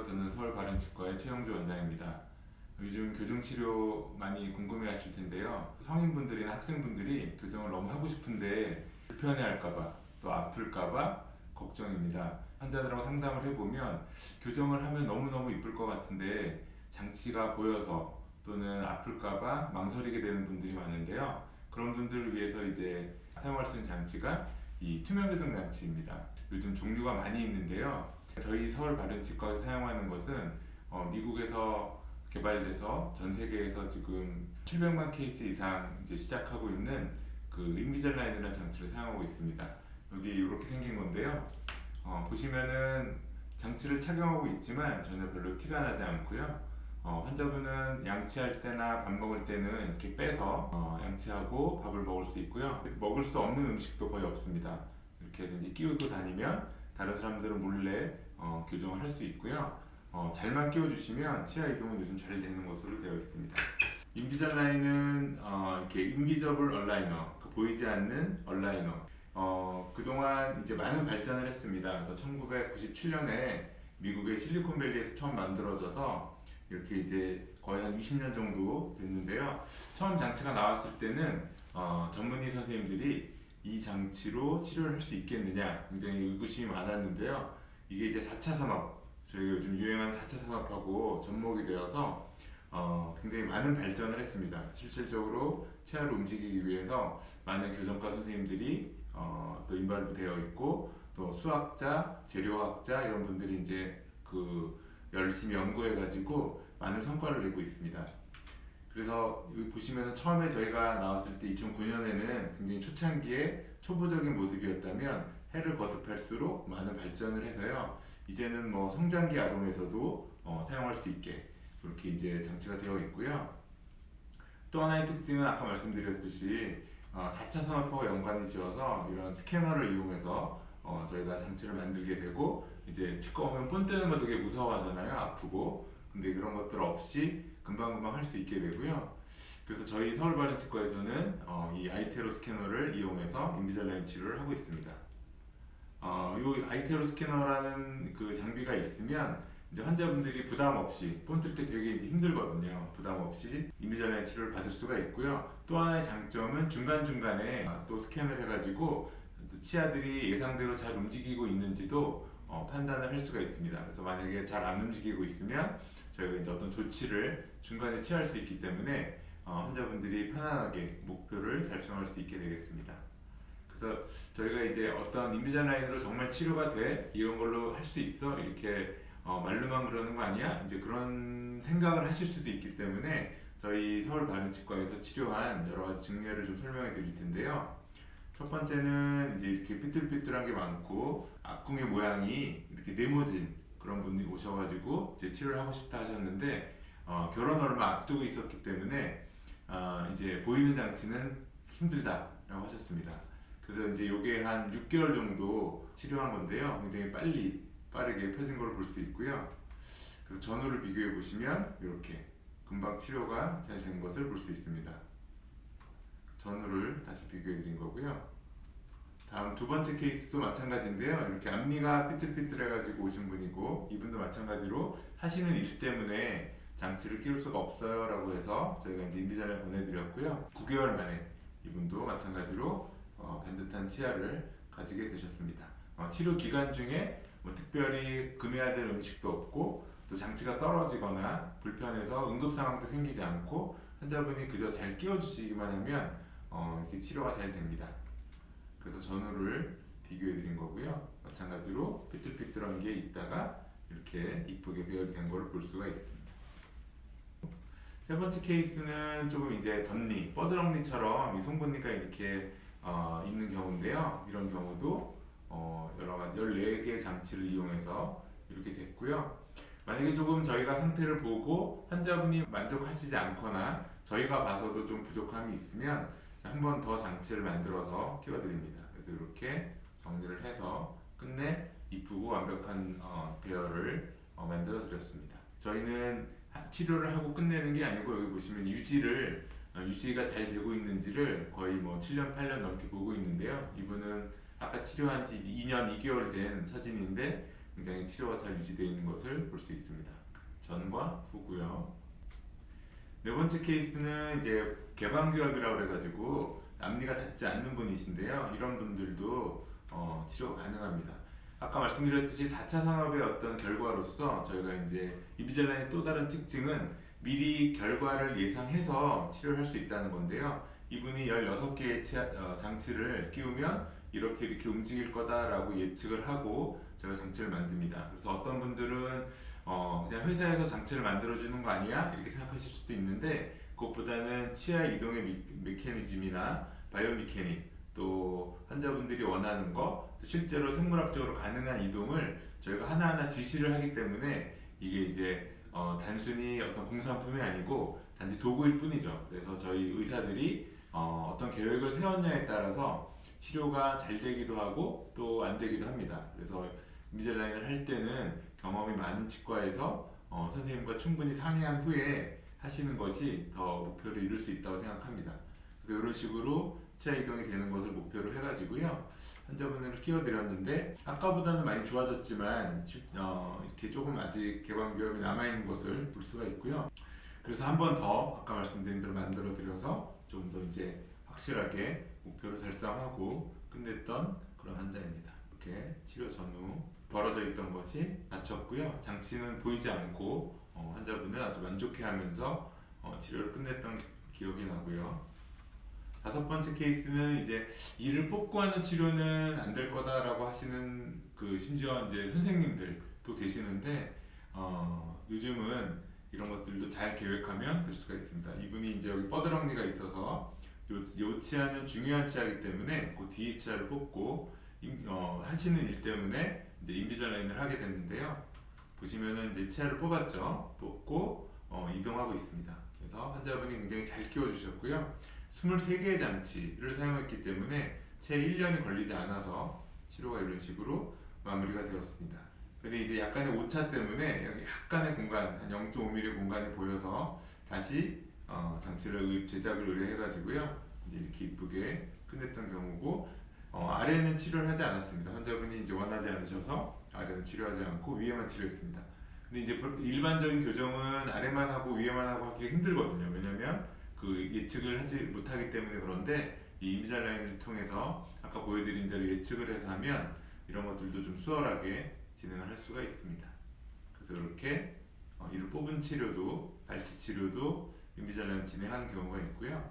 안녕하세요. 저는 서울바른치과의 최영주 원장입니다. 요즘 교정치료 많이 궁금해하실 텐데요. 성인분들이나 학생분들이 교정을 너무 하고 싶은데 불편해할까봐 또 아플까봐 걱정입니다. 환자들하고 상담을 해보면 교정을 하면 너무너무 이쁠 것 같은데 장치가 보여서 또는 아플까봐 망설이게 되는 분들이 많은데요. 그런 분들을 위해서 이제 사용할 수 있는 장치가 이 투명 교정 장치입니다. 요즘 종류가 많이 있는데요. 저희 서울바른치과에서 사용하는 것은 미국에서 개발돼서 전 세계에서 지금 700만 케이스 이상 이제 시작하고 있는 그 인비잘라인이라는 장치를 사용하고 있습니다. 여기 이렇게 생긴 건데요. 보시면은 장치를 착용하고 있지만 전혀 별로 티가 나지 않고요. 환자분은 양치할 때나 밥 먹을 때는 이렇게 빼서 양치하고 밥을 먹을 수 있고요. 먹을 수 없는 음식도 거의 없습니다. 이렇게 해서 이제 끼우고 다니면 다른 사람들은 몰래 교정을 할 수 있고요. 잘만 끼워주시면 치아 이동은 요즘 잘 되는 것으로 되어 있습니다. 인비잘라인은 이렇게 인비저블 얼라이너, 보이지 않는 얼라이너. 그동안 이제 많은 발전을 했습니다. 그래서 1997년에 미국의 실리콘밸리에서 처음 만들어져서 이렇게 이제 거의 한 20년 정도 됐는데요. 처음 장치가 나왔을 때는 전문의 선생님들이 이 장치로 치료를 할 수 있겠느냐 굉장히 의구심이 많았는데요. 이게 이제 4차 산업, 저희가 요즘 유행하는 4차 산업하고 접목이 되어서 굉장히 많은 발전을 했습니다. 실질적으로 치아를 움직이기 위해서 많은 교정과 선생님들이 또 인발부되어 있고 또 수학자, 재료학자 이런 분들이 이제 그 열심히 연구해가지고 많은 성과를 내고 있습니다. 그래서 여기 보시면 처음에 저희가 나왔을 때 2009년에는 굉장히 초창기에 초보적인 모습이었다면 해를 거듭할수록 많은 발전을 해서요. 이제는 뭐 성장기 아동에서도 사용할 수 있게 그렇게 이제 장치가 되어 있고요. 또 하나의 특징은 아까 말씀드렸듯이 4차 산업화와 연관이 지어서 이런 스캐너를 이용해서 저희가 장치를 만들게 되고 이제 치과 오면 본 뜨는 거 되게 무서워하잖아요. 아프고. 근데 그런 것들 없이 금방금방 할 수 있게 되고요. 그래서 저희 서울바른치과에서는 이 아이테로 스캐너를 이용해서 인비잘라인 치료를 하고 있습니다. 이 아이테로 스캐너라는 그 장비가 있으면 이제 환자분들이 부담 없이 본 뜰 때 되게 이제 힘들거든요. 부담 없이 인비잘라인 치료를 받을 수가 있고요. 또 하나의 장점은 중간중간에 또 스캔을 해가지고 치아들이 예상대로 잘 움직이고 있는지도 판단을 할 수가 있습니다. 그래서 만약에 잘 안 움직이고 있으면 저희가 이제 어떤 조치를 중간에 취할 수 있기 때문에 환자분들이 편안하게 목표를 달성할 수 있게 되겠습니다. 그래서 저희가 이제 어떤 인비잘라인으로 정말 치료가 돼 이런 걸로 할 수 있어 이렇게 말로만 그러는 거 아니야? 이제 그런 생각을 하실 수도 있기 때문에 저희 서울바른치과에서 치료한 여러 가지 증례를 좀 설명해 드릴 텐데요. 첫 번째는 이제 이렇게 삐뚤삐뚤한 게 많고 앞궁의 모양이 이렇게 네모진 그런 분이 오셔가지고 이제 치료를 하고 싶다 하셨는데 결혼 얼마 앞두고 있었기 때문에 이제 보이는 장치는 힘들다라고 하셨습니다. 그래서 이제 요게 한 6개월 정도 치료한 건데요. 굉장히 빠르게 펴진 걸 볼 수 있고요. 그래서 전후를 비교해 보시면 이렇게 금방 치료가 잘 된 것을 볼 수 있습니다. 전후를 다시 비교해 드린 거고요. 다음 두 번째 케이스도 마찬가지인데요. 이렇게 앞니가 삐뚤삐뚤해가지고 오신 분이고 이분도 마찬가지로 하시는 일 때문에 장치를 끼울 수가 없어요 라고 해서 저희가 이제 인비잘라인 보내드렸고요. 9개월 만에 이분도 마찬가지로 반듯한 치아를 가지게 되셨습니다. 치료 기간 중에 뭐 특별히 금해야 될 음식도 없고 또 장치가 떨어지거나 불편해서 응급 상황도 생기지 않고 환자분이 그저 잘 끼워주시기만 하면 이렇게 치료가 잘 됩니다. 그래서 전후를 비교해 드린 거고요. 마찬가지로 삐뚤삐뚤한 게 있다가 이렇게 이쁘게 배열이 된 걸 볼 수가 있습니다. 세 번째 케이스는 조금 이제 덧니, 뻐드렁니처럼 이 송곳니가 이렇게 있는 경우인데요. 이런 경우도 여러 가지 14개의 장치를 이용해서 이렇게 됐고요. 만약에 조금 저희가 상태를 보고 환자분이 만족하시지 않거나 저희가 봐서도 좀 부족함이 있으면 한 번 더 장치를 만들어서 끼워드립니다. 그래서 이렇게 정리를 해서 끝내 이쁘고 완벽한 배열을 만들어 드렸습니다. 저희는 치료를 하고 끝내는 게 아니고 여기 보시면 유지가 잘 되고 있는지를 거의 뭐 7년, 8년 넘게 보고 있는데요. 이분은 아까 치료한 지 2년 2개월 된 사진인데 굉장히 치료가 잘 유지되어 있는 것을 볼 수 있습니다. 전과 후고요. 네 번째 케이스는 이제 개방교합이라고 그래가지고 앞니가 닿지 않는 분이신데요. 이런 분들도 치료가 가능합니다. 아까 말씀드렸듯이 4차 산업의 어떤 결과로서 저희가 이제 인비잘라인의 또 다른 특징은 미리 결과를 예상해서 치료를 할 수 있다는 건데요. 이분이 16개의 장치를 끼우면 이렇게 움직일 거다라고 예측을 하고 제가 장치를 만듭니다. 그래서 어떤 분들은 그냥 회사에서 장치를 만들어주는 거 아니야? 이렇게 생각하실 수도 있는데 그것보다는 치아 이동의 메커니즘이나 바이오미케닉 또 환자분들이 원하는 거 실제로 생물학적으로 가능한 이동을 저희가 하나하나 지시를 하기 때문에 이게 이제 단순히 어떤 공산품이 아니고 단지 도구일 뿐이죠. 그래서 저희 의사들이 어떤 계획을 세웠냐에 따라서 치료가 잘 되기도 하고 또 안 되기도 합니다. 그래서 인비잘라인을 할 때는 경험이 많은 치과에서 선생님과 충분히 상의한 후에 하시는 것이 더 목표를 이룰 수 있다고 생각합니다. 그래서 이런 식으로 치아 이동이 되는 것을 목표로 해가지고요. 환자분을 끼워드렸는데 아까보다는 많이 좋아졌지만 이렇게 조금 아직 개방교합이 남아있는 것을 볼 수가 있고요. 그래서 한 번 더 아까 말씀드린 대로 만들어 드려서 좀 더 이제 확실하게 목표를 달성하고 끝냈던 그런 환자입니다. 이렇게 치료 전후 벌어져 있던 것이 닫혔고요. 장치는 보이지 않고 환자분은 아주 만족해하면서 치료를 끝냈던 기억이 나고요. 다섯 번째 케이스는 이제 이를 뽑고 하는 치료는 안 될 거다라고 하시는 심지어 이제 선생님들도 계시는데 요즘은 이런 것들도 잘 계획하면 될 수가 있습니다. 이분이 이제 여기 뻐드렁니가 있어서 요 치아는 중요한 치아이기 때문에 그 뒤에 치아를 뽑고 하시는 일 때문에 이제 인비잘라인을 하게 됐는데요. 보시면은 이제 치아를 뽑았죠. 뽑고 이동하고 있습니다. 그래서 환자분이 굉장히 잘 키워주셨고요. 23개의 장치를 사용했기 때문에 채 1년이 걸리지 않아서 치료가 이런 식으로 마무리가 되었습니다. 근데 이제 약간의 오차 때문에 여기 약간의 공간, 한 0.5mm 공간이 보여서 다시 장치를 제작을 의뢰해가지고요. 이제 이렇게 이쁘게 끝냈던 경우고 아래는 치료를 하지 않았습니다. 환자분이 이제 원하지 않으셔서 아래는 치료하지 않고 위에만 치료했습니다. 근데 이제 일반적인 교정은 아래만 하고 위에만 하고 하기가 힘들거든요. 왜냐면 예측을 하지 못하기 때문에. 그런데 이 인비잘라인을 통해서 아까 보여드린 대로 예측을 해서 하면 이런 것들도 좀 수월하게 진행을 할 수가 있습니다. 그래서 이렇게 이를 뽑은 치료도 발치 치료도 인비잘라인 진행하는 경우가 있고요.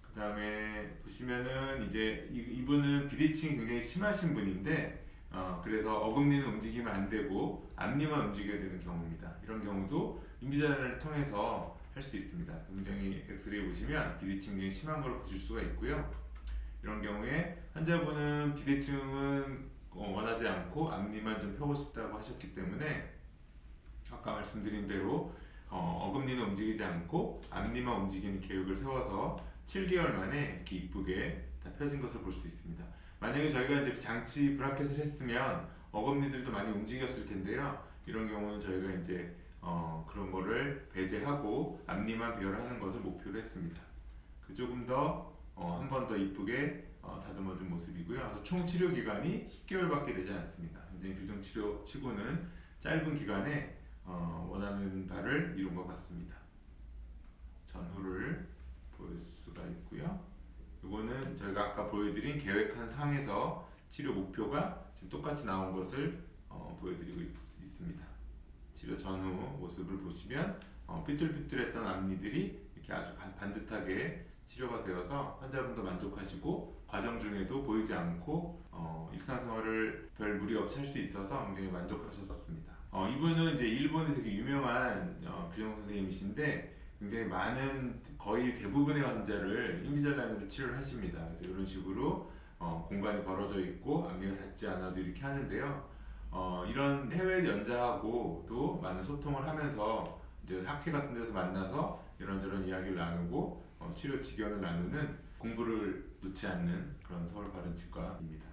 그 다음에 보시면은 이제 이분은 비대칭이 굉장히 심하신 분인데 그래서 어금니는 움직이면 안 되고 앞니만 움직여야 되는 경우입니다. 이런 경우도 인비잘라인을 통해서 할 수 있습니다. 굉장히 엑스레이 보시면 비대칭이 굉장히 심한 걸 보실 수가 있고요. 이런 경우에 환자분은 비대칭은 원하지 않고 앞니만 좀 펴고 싶다고 하셨기 때문에 아까 말씀드린 대로 어금니는 움직이지 않고 앞니만 움직이는 계획을 세워서 7개월 만에 이렇게 이쁘게 다 펴진 것을 볼 수 있습니다. 만약에 저희가 이제 장치 브라켓을 했으면 어금니들도 많이 움직였을 텐데요. 이런 경우는 저희가 이제 그런 거를 배제하고 앞니만 배열하는 것을 목표로 했습니다. 조금 더 한 번 더 이쁘게 다듬어준 모습이고요. 그래서 총 치료 기간이 10개월밖에 되지 않습니다. 굉장히 교정 치료 치고는 짧은 기간에 원하는 바를 이룬 것 같습니다. 전후를 볼 수가 있고요. 이거는 저희가 아까 보여드린 계획한 상에서 치료 목표가 지금 똑같이 나온 것을 보여드리고 있습니다. 치료 전후 모습을 보시면 삐뚤삐뚤했던 앞니들이 이렇게 아주 반듯하게 치료가 되어서 환자분도 만족하시고 과정 중에도 보이지 않고 일상생활을 별 무리 없이 할 수 있어서 굉장히 만족하셨습니다. 이분은 이제 일본의 되게 유명한 교정 선생님이신데 굉장히 많은 거의 대부분의 환자를 인비잘라인으로 치료를 하십니다. 그래서 이런 식으로 공간이 벌어져 있고 앞니가 닿지 않아도 이렇게 하는데요. 이런 해외 연자하고도 많은 소통을 하면서 이제 학회 같은 데서 만나서 이런저런 이야기를 나누고 치료 지견을 나누는 공부를 놓지 않는 그런 서울 바른치과입니다.